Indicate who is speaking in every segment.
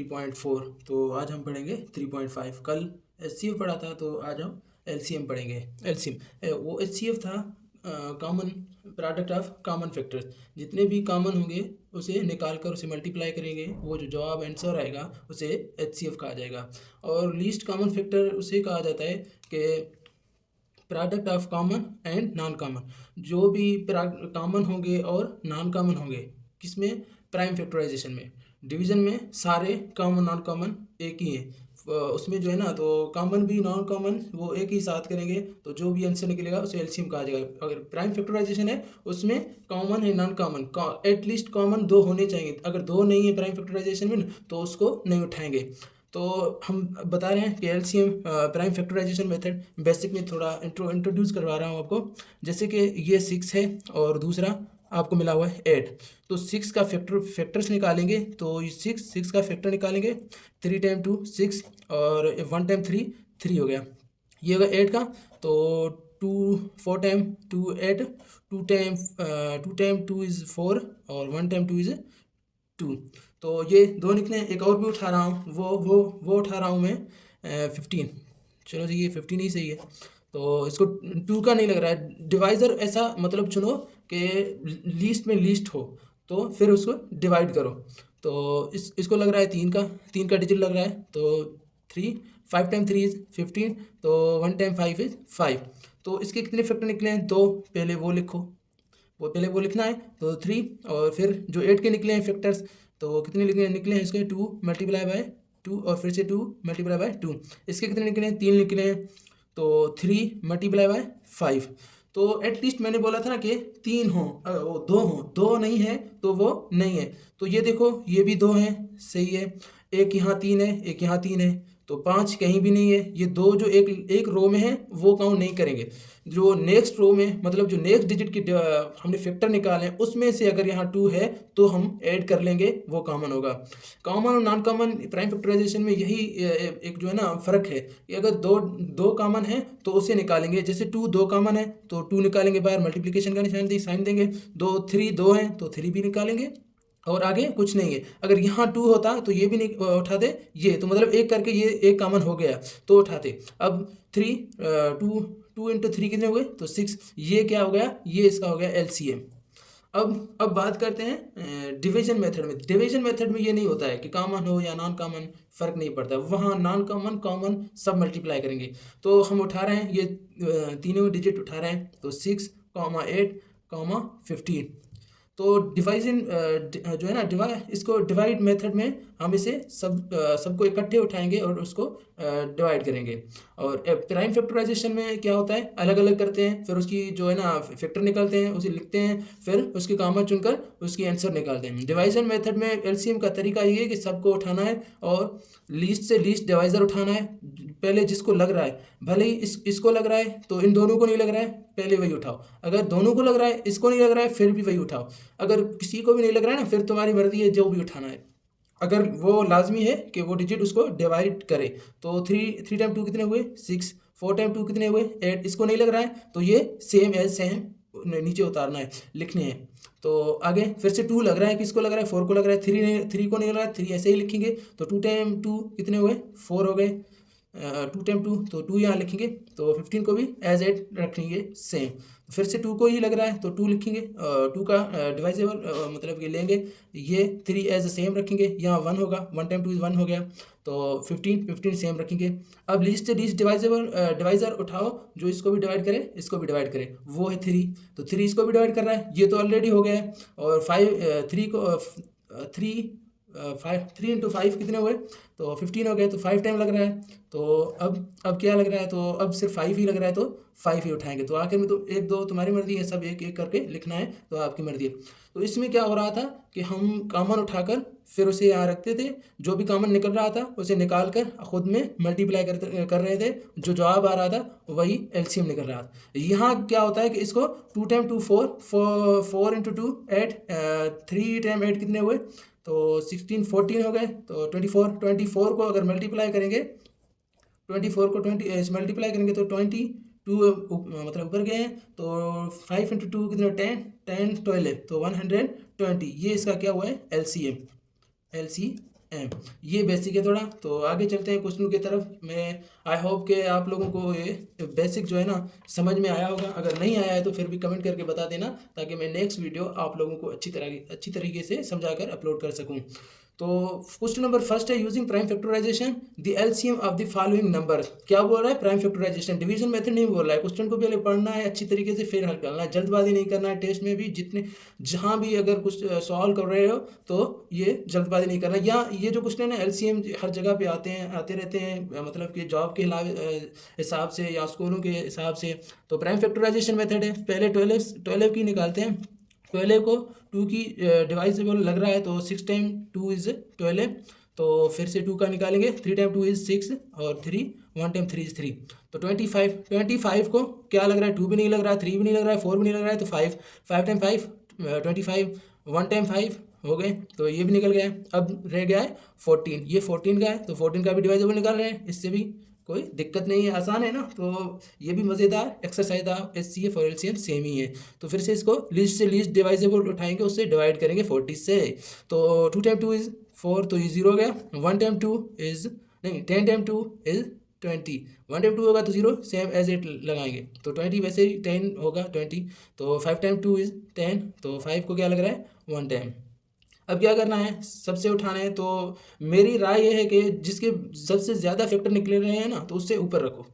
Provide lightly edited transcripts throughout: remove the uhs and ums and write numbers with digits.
Speaker 1: 3.4। तो आज हम पढ़ेंगे 3.5। कल एचसीएफ पढ़ा था, तो आज हम एलसीएम पढ़ेंगे। एलसीएम वो एचसीएफ था, common product of common factors. जितने भी कॉमन होंगे उसे निकाल कर उसे मल्टीप्लाई करेंगे, वो जो जवाब आंसर आएगा उसे एचसीएफ कहा जाएगा। और लीस्ट कॉमन फैक्टर उसे कहा जाता है कि product of common and non common. जो भी कॉमन होंगे और नॉन कॉमन होंगे, किसमें? प्राइम फैक्टराइजेशन में। डिवीजन में सारे कॉमन नॉन कॉमन एक ही है, उसमें जो है ना, तो कॉमन भी नॉन कॉमन वो एक ही साथ करेंगे, तो जो भी आंसर निकलेगा उसे एलसीएम कहा जाएगा। अगर प्राइम फैक्टराइजेशन है उसमें कॉमन है नॉन कॉमन, एटलीस्ट कॉमन दो होने चाहिए। अगर दो नहीं है प्राइम फैक्टराइजेशन में तो उसको नहीं उठाएंगे। तो हम बता रहे हैं कि LCM prime factorization method basic में थोड़ा इंट्रोड्यूस करवा रहा हूँ आपको। जैसे कि ये 6 है और दूसरा आपको मिला हुआ है 8। तो 6 का फैक्टर्स निकालेंगे, तो ये 6 का फैक्टर निकालेंगे। 3 टाइम 2 6 और 1 टाइम 3 3 हो गया। ये होगा 8 का, तो 2 4 टाइम 2 8, 2 टाइम 2 इज़ 4 और 1 टाइम 2 इज़ 2। तो ये दो निकले। एक और भी उठा रहा हूँ, वो उठा रहा हूँ मैं 15। चलो जी, ये 15 ही सही है। तो इसको 2 का नहीं लग रहा है। डिवाइज़र ऐसा मतलब चुनो कि लीस्ट में लीस्ट हो, तो फिर उसको डिवाइड करो। तो इसको लग रहा है 3 का डिजिट लग रहा है, तो 3। 5 टाइम 3 इज़ 15, तो 1 टाइम 5 इज़ 5। तो इसके कितने फैक्टर निकले हैं? 2। पहले वो लिखो, पहले वो लिखना है, तो 3। और फिर जो 8 के निकले हैं फैक्टर्स, तो कितने निकले हैं इसके? 2 मल्टीप्लाई बाय 2 और फिर से 2 मल्टीप्लाई बाय 2। इसके कितने निकले हैं? 3 निकले हैं, तो 3 मल्टीप्लाई बाय 5। तो एटलीस्ट मैंने बोला था ना कि 3 हो, वो 2 हो, 2 नहीं है तो वो नहीं है। तो ये देखो, ये भी 2 है, सही है। एक यहाँ 3 है, एक यहाँ 3 है, तो 5 कहीं भी नहीं है। ये 2 जो एक रो में है वो काउंट नहीं करेंगे। जो नेक्स्ट रो में, मतलब जो नेक्स्ट डिजिट की हमने फैक्टर निकाले हैं उसमें से अगर यहाँ 2 है तो हम ऐड कर लेंगे, वो कॉमन होगा। कॉमन और नॉन कॉमन प्राइम फैक्टराइजेशन में यही एक जो है ना फ़र्क है कि अगर दो कॉमन है तो उसे निकालेंगे। जैसे 2 कॉमन है तो 2 निकालेंगे, बाहर मल्टीप्लिकेशन का निशान साइन देंगे। 2 है तो 3 भी निकालेंगे, और आगे कुछ नहीं है। अगर यहाँ 2 होता तो ये भी नहीं उठाते, ये तो मतलब एक करके ये एक कॉमन हो गया तो उठाते। अब 3 2 इंटू 3 कितने हुए? तो 6। ये क्या हो गया? ये इसका हो गया एलसीएम। अब बात करते हैं डिवीजन मेथड में। डिवीजन मेथड में ये नहीं होता है कि कॉमन हो या नॉन कॉमन, फ़र्क नहीं पड़ता। वहाँ non common common sub multiply करेंगे। तो हम उठा रहे हैं ये तीनों डिजिट उठा रहे हैं, तो 6, 8, 15। तो डिवाइजन जो है ना, इसको डिवाइड मेथड में हम इसे सबको इकट्ठे उठाएंगे और उसको डिवाइड करेंगे। और प्राइम फैक्टराइजेशन में क्या होता है, अलग अलग करते हैं, फिर उसकी जो है ना फैक्टर निकालते हैं, उसे लिखते हैं, फिर उसके कॉमन चुनकर उसकी आंसर निकालते हैं। डिवाइजन मेथड में एलसीएम का तरीका ये है कि सबको उठाना है और लीस्ट से लीस्ट डिवाइजर उठाना है। पहले जिसको लग रहा है, भले ही इसको लग रहा है तो इन दोनों को नहीं लग रहा है, पहले वही उठाओ। अगर दोनों को लग रहा है, इसको नहीं लग रहा है, फिर भी वही उठाओ। अगर किसी को भी नहीं लग रहा है ना, फिर तुम्हारी मर्जी है जो भी उठाना है। अगर वो लाजमी है कि वो डिजिट उसको डिवाइड करे, तो 3 टाइम 2 कितने हुए? 6। 4 टाइम 2 कितने हुए? 8। इसको नहीं लग रहा है तो ये सेम एज सेम नीचे उतारना है, लिखने हैं। तो आगे फिर से 2 लग रहा है, किसको लग रहा है? 4 को लग रहा है। 3 को नहीं लग रहा है, 3 ऐसे ही लिखेंगे। तो 2 टाइम 2 कितने हुए? 4 हो गए। 2 टाइम 2, तो 2 यहाँ लिखेंगे। तो 15 को भी एज एट रखेंगे सेम। फिर से 2 को ही लग रहा है तो 2 लिखेंगे। 2 का डिवाइजेबल मतलब कि लेंगे, ये 3 एज सेम रखेंगे। यहाँ 1 होगा, 1 टाइम 2 इज़ 1 हो गया, तो 15 सेम रखेंगे। अब लीस्ट से लीस्ट डिवाइज़र उठाओ, जो इसको भी डिवाइड करे इसको भी डिवाइड करे, वो है 3। तो 3 इसको भी डिवाइड कर रहा है, ये तो ऑलरेडी हो गया है। और 5 3 को 3 इंटू 5 कितने हुए? तो 15 हो गए, तो 5 टाइम लग रहा है। तो अब क्या लग रहा है? तो अब सिर्फ 5 ही लग रहा है, तो 5 ही उठाएंगे। तो आखिर में तो 1 2 तुम्हारी मर्जी है, सब एक एक करके लिखना है तो आपकी मर्जी है। तो इसमें क्या हो रहा था कि हम कॉमन उठाकर फिर उसे यहाँ रखते थे, जो भी कॉमन निकल रहा था उसे निकाल कर खुद में मल्टीप्लाई कर रहे थे, जो जवाब आ रहा था वही एलसीएम निकल रहा था। यहाँ क्या होता है कि इसको 2 टाइम 2 4, 4 इंटू 2 8, 3 टाइम 8 कितने हुए? तो 16 14 हो गए, तो 24 को अगर मल्टीप्लाई करेंगे, 24 को 20 मल्टीप्लाई करेंगे तो 22 मतलब ऊपर गए हैं। तो 5 इंटू 2 कितने? 10 12, तो 120। ये इसका क्या हुआ है? एलसीएम। एम। ये बेसिक है थोड़ा। तो आगे चलते हैं क्वेश्चन की तरफ। मैं आई होप कि आप लोगों को ये बेसिक जो है ना समझ में आया होगा। अगर नहीं आया है तो फिर भी कमेंट करके बता देना, ताकि मैं नेक्स्ट वीडियो आप लोगों को अच्छी तरीके से समझाकर अपलोड कर सकूँ। तो क्वेश्चन नंबर फर्स्ट है, using prime factorization the LCM of the following number. क्या बोल रहा है? प्राइम फैक्टराइजेशन, डिवीजन मेथड नहीं बोल रहा है। क्वेश्चन को पहले पढ़ना है अच्छी तरीके से, फिर हल करना है, जल्दबाजी नहीं करना है। टेस्ट में भी जहाँ भी अगर कुछ सॉल्व कर रहे हो तो ये जल्दबाजी नहीं करना। या ये जो क्वेश्चन है एलसीएम हर जगह पे आते रहते हैं, मतलब कि जॉब के हिसाब से या स्कूलों के हिसाब से। तो प्राइम फैक्टराइजेशन मेथड है, पहले 12 की निकालते हैं। 12 को 2 की डिवाइसेबल लग रहा है तो 6 टाइम 2 इज़ 12। तो फिर से 2 का निकालेंगे, 3 टाइम 2 इज़ 6 और 1 टाइम 3 इज़ 3। तो 25 को क्या लग रहा है? 2 भी नहीं लग रहा है, 3 भी नहीं लग रहा है, 4 भी नहीं लग रहा है, तो 5 टाइम 5 25, 1 टाइम 5 हो गए, तो ये भी निकल गया है। अब रह गया है 14, ये 14 का है तो 14 का भी डिवाइजेबल निकाल रहे हैं, इससे भी कोई दिक्कत नहीं है, आसान है ना। तो ये भी मज़ेदार एक्सरसाइज था। एचसीएफ और एलसीएम सेम ही है। तो फिर से इसको लीस्ट से लीस्ट डिवाइजेबल उठाएंगे, उससे डिवाइड करेंगे 40 से। तो 2 टाइम 2 इज़ 4, तो ये 0 हो गया। 1 टाइम 2 इज़ नहीं, 10 टाइम 2 इज़ 20। 1 टाइम 2 होगा तो 0, सेम एज इट लगाएंगे। तो 20 वैसे ही 10 होगा 20। तो 5 टाइम 2 इज़ 10, तो 5 को क्या लग रहा है? 1 टाइम। अब क्या करना है? सबसे उठाना है। तो मेरी राय ये है कि जिसके सबसे ज़्यादा फैक्टर निकले रहे हैं ना, तो उससे ऊपर रखो,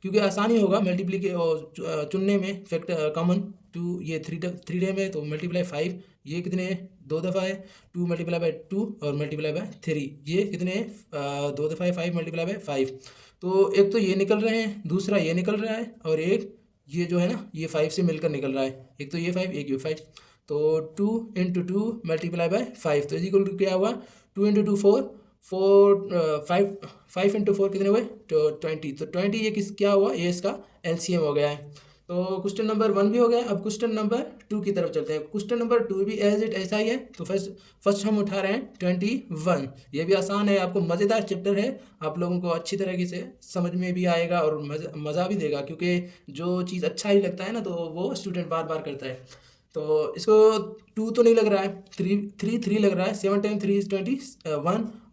Speaker 1: क्योंकि आसानी होगा मल्टीप्ली और चुनने में। फैक्टर कॉमन 2, ये 3 टाइम है तो मल्टीप्लाई 5, ये कितने 2 दफ़ा है, 2 मल्टीप्लाई बाय 2 और मल्टीप्लाई बाय 3, ये कितने 2 दफ़ा है, 5 मल्टीप्लाई बाय 5। तो एक तो ये निकल रहे हैं, दूसरा ये निकल रहा है, और एक ये जो है ना ये 5 से मिलकर निकल रहा है। एक तो ये 5, एक ये 5। तो 2 इंटू 2 मल्टीप्लाई बाय 5, तो इक्वल टू क्या हुआ? 2 इंटू 2 4, 5 इंटू 4 कितने हुए? तो 20। तो 20 ये क्या हुआ? ये इसका एलसीएम हो गया है। तो क्वेश्चन नंबर 1 भी हो गया। अब क्वेश्चन नंबर 2 की तरफ चलते हैं। क्वेश्चन नंबर 2 भी एज इट ऐसा ही है। तो फर्स्ट हम उठा रहे हैं 21। ये भी आसान है, आपको मज़ेदार चैप्टर है, आप लोगों को अच्छी तरीके से समझ में भी आएगा और मज़ा भी देगा, क्योंकि जो चीज़ अच्छा ही लगता है ना तो वो स्टूडेंट बार बार करता है। तो इसको 2 तो नहीं लग रहा है, 3 लग रहा है। 7 टाइम 3 इज़ 21,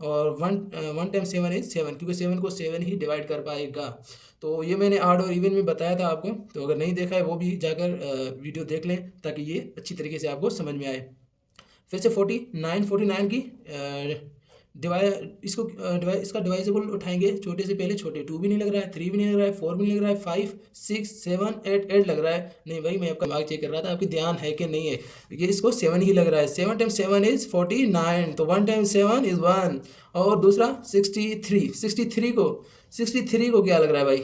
Speaker 1: और 1 टाइम 7 इज़ 7, क्योंकि 7 को 7 ही डिवाइड कर पाएगा। तो ये मैंने ऑड और इवन में बताया था आपको, तो अगर नहीं देखा है वो भी जाकर वीडियो देख लें, ताकि ये अच्छी तरीके से आपको समझ में आए। फिर से 49 की इसका डिवाइजेबल उठाएंगे, छोटे से पहले छोटे। 2 भी नहीं लग रहा है, 3 भी नहीं लग रहा है, 4 भी नहीं लग रहा है, 5 6 7 8 लग रहा है। नहीं भाई, मैं आपका दिमाग चेक कर रहा था, आपकी ध्यान है कि नहीं है। ये इसको 7 ही लग रहा है। 7 टाइम 7 इज़ 49, तो 1 टाइम 7 इज़ 1। और दूसरा 63 को क्या लग रहा है भाई?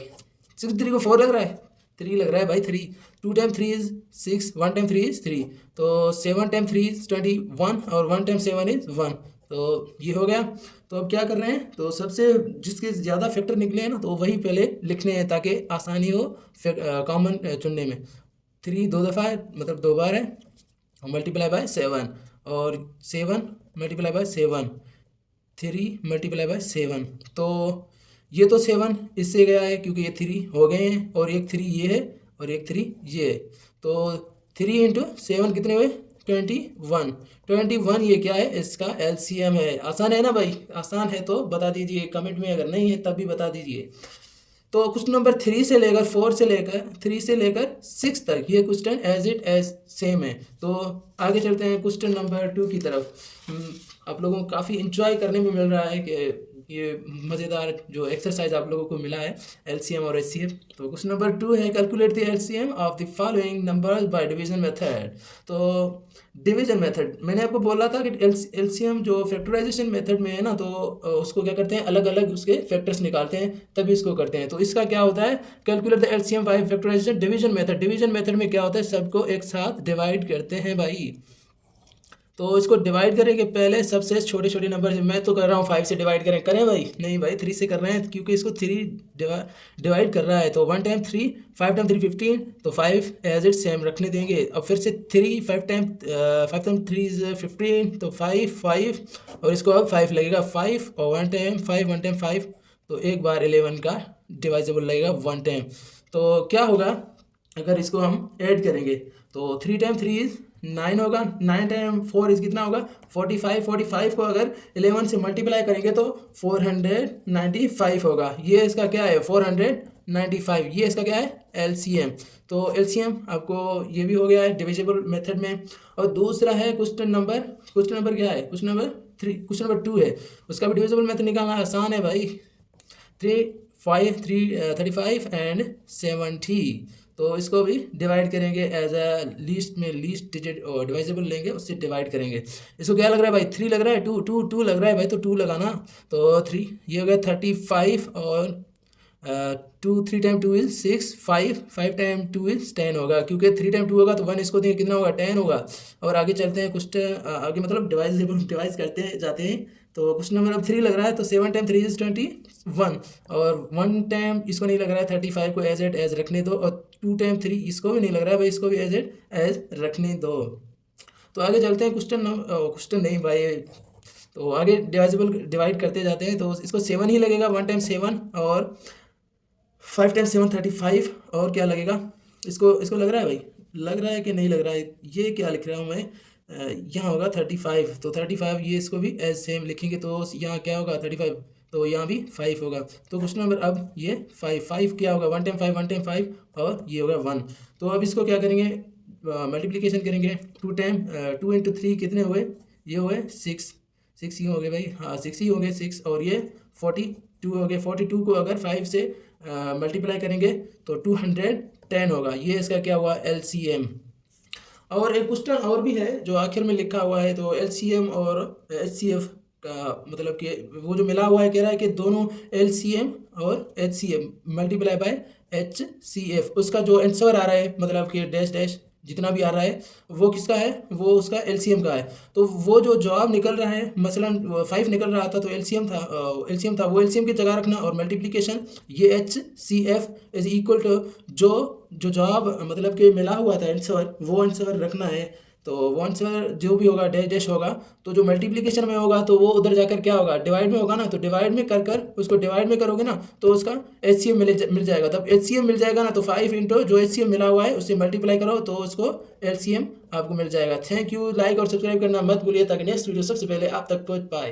Speaker 1: 63 को 4 लग रहा है, 3 लग रहा है भाई, 3। 2 टाइम 3 इज़ 6, 1 टाइम 3 इज़ 3। तो 7 टाइम 3 इज़ 21, और 1 टाइम 7 इज़ 1। तो ये हो गया। तो अब क्या कर रहे हैं? तो सबसे जिसके ज़्यादा फैक्टर निकले हैं ना, तो वही पहले लिखने हैं, ताकि आसानी हो कॉमन चुनने में। 3 2 दफ़ा है, मतलब 2 बार है, मल्टीप्लाई बाय 7, और 7 मल्टीप्लाई बाय 7, 3 मल्टीप्लाई बाय 7। तो ये तो 7 इससे गया है, क्योंकि ये 3 हो गए हैं, और एक 3 ये है, और एक 3 ये है। तो 3 इंटू 7 कितने हुए? 21। ये क्या है? इसका एलसीएम है। आसान है ना भाई? आसान है तो बता दीजिए कमेंट में, अगर नहीं है तब भी बता दीजिए। तो क्वेश्चन नंबर 3 से लेकर 3 से लेकर 6 तक ये question as it as same है। तो आगे चलते हैं क्वेश्चन नंबर 2 की तरफ। आप लोगों को काफ़ी इंजॉय करने में मिल रहा है कि ये मज़ेदार जो एक्सरसाइज आप लोगों को मिला है, एलसीएम और एचसीएफ। तो क्वेश्चन नंबर 2 है, calculate the LCM of the following numbers by division method. तो डिवीजन मेथड मैंने आपको बोला था कि एलसीएम जो फैक्टराइजेशन मेथड में है ना, तो उसको क्या करते हैं, अलग अलग उसके फैक्टर्स निकालते हैं, तभी इसको करते हैं। तो इसका क्या होता है? Calculate the LCM by factorization division method. Division method में क्या होता है? सबको एक साथ डिवाइड करते हैं भाई। तो इसको डिवाइड करेंगे, पहले सबसे छोटे छोटे नंबर से। मैं तो कर रहा हूँ 5 से डिवाइड करें भाई? नहीं भाई, 3 से कर रहे हैं, क्योंकि इसको 3 डिवाइड कर रहा है। तो 1 टाइम 3, 5 टाइम 3 15, तो 5 एज इट सेम रखने देंगे। अब फिर से 5 टाइम 3 इज 15, तो 5 और इसको अब 5 लगेगा, 5 और 1 टाइम 5, तो एक बार 11 का डिवाइजेबल लगेगा 1 टाइम। तो क्या होगा अगर इसको हम ऐड करेंगे? तो 3 टाइम 3 इज 9 होगा, 9 टाइम 4 इस कितना होगा 45, 45 को अगर 11 से मल्टीप्लाई करेंगे तो 495 होगा। ये इसका क्या है 495, ये इसका क्या है एलसीएम। तो एलसीएम आपको ये भी हो गया है डिविजिबल मेथड में। और दूसरा है क्वेश्चन नंबर क्या है, क्वेश्चन नंबर 3, क्वेश्चन नंबर 2 है, उसका भी डिविजिबल मेथड निकालना आसान है भाई। 35 एंड 70, तो इसको भी डिवाइड करेंगे एज अ लीस्ट में, लीस्ट डिजिट और डिवाइजेबल लेंगे, उससे डिवाइड करेंगे। इसको क्या लग रहा है भाई 3 लग रहा है, 2 लग रहा है भाई, तो 2 लगाना, तो 3 ये हो गया 35 और 3 टाइम 2 इज 6, 5 टाइम 2 इज 10 होगा, क्योंकि 3 टाइम 2 होगा तो 1 इसको देंगे कितना होगा 10 होगा। और आगे चलते हैं क्वेश्चन आगे मतलब डिवाइस करते जाते हैं। तो क्वेश्चन नंबर अब 3 लग रहा है, तो 7 टाइम 3 इज 21, और 1 टाइम इसको नहीं लग रहा है 35 को एज एट एज रखने दो, और 2 टाइम 3 इसको भी नहीं लग रहा है भाई, इसको भी एज एट एज रखने दो। तो आगे चलते हैं क्वेश्चन नहीं भाई, तो आगे डिवाइड करते जाते हैं। तो इसको 7 ही लगेगा, 1 टाइम 7 और 5 टाइम 7 35, और क्या लगेगा इसको लग रहा है भाई, लग रहा है कि नहीं लग रहा है, ये क्या लिख रहा हूँ मैं, यहाँ होगा 35, तो 35 ये इसको भी एज सेम लिखेंगे, तो यहाँ क्या होगा 35, तो यहाँ भी 5 होगा। तो क्वेश्चन नंबर अब ये 5 क्या होगा 1 टाइम 5, 1 टाइम 5, और ये होगा 1। तो अब इसको क्या करेंगे मल्टीप्लिकेशन करेंगे, 2 टाइम 2 इंटू 3 कितने हुए, ये हुए 6 ही हो गए भाई, हाँ 6 ही हो गए 6, और ये 42 हो गए। 42 को अगर 5 से मल्टीप्लाई करेंगे तो 210 होगा, ये इसका क्या हुआ एलसीएम। और एक क्वेश्चन और भी है जो आखिर में लिखा हुआ है, तो एलसीएम और एचसीएफ का मतलब कि वो जो मिला हुआ है, कह रहा है कि दोनों एलसीएम और एचसीएफ मल्टीप्लाई बाय एचसीएफ, उसका जो आंसर आ रहा है मतलब कि डैश डैश जितना भी आ रहा है वो किसका है, वो उसका एलसीएम का है। तो वो जो जवाब निकल रहा है मसलन 5 निकल रहा था, तो एलसीएम था वो एलसीएम की जगह रखना, और मल्टीप्लिकेशन ये एचसीएफ इज इक्वल टू जो जवाब मतलब कि मिला हुआ था आंसर, वो आंसर रखना है। तो वो आंसर जो भी होगा डैश डैश होगा, तो जो मल्टीप्लिकेशन में होगा तो वो उधर जाकर क्या होगा डिवाइड में होगा ना, तो डिवाइड में कर उसको डिवाइड में करोगे ना, तो उसका एचसीएम मिल जाएगा। तब एचसीएम मिल जाएगा ना, तो 5 इंटू जो एचसीएम मिला हुआ है उससे मल्टीप्लाई करो, तो उसको एलसीएम आपको मिल जाएगा। थैंक यू, लाइक और सब्सक्राइब करना मत भूलिए, ताकि नेक्स्ट वीडियो सबसे पहले आप तक पहुँच पाए।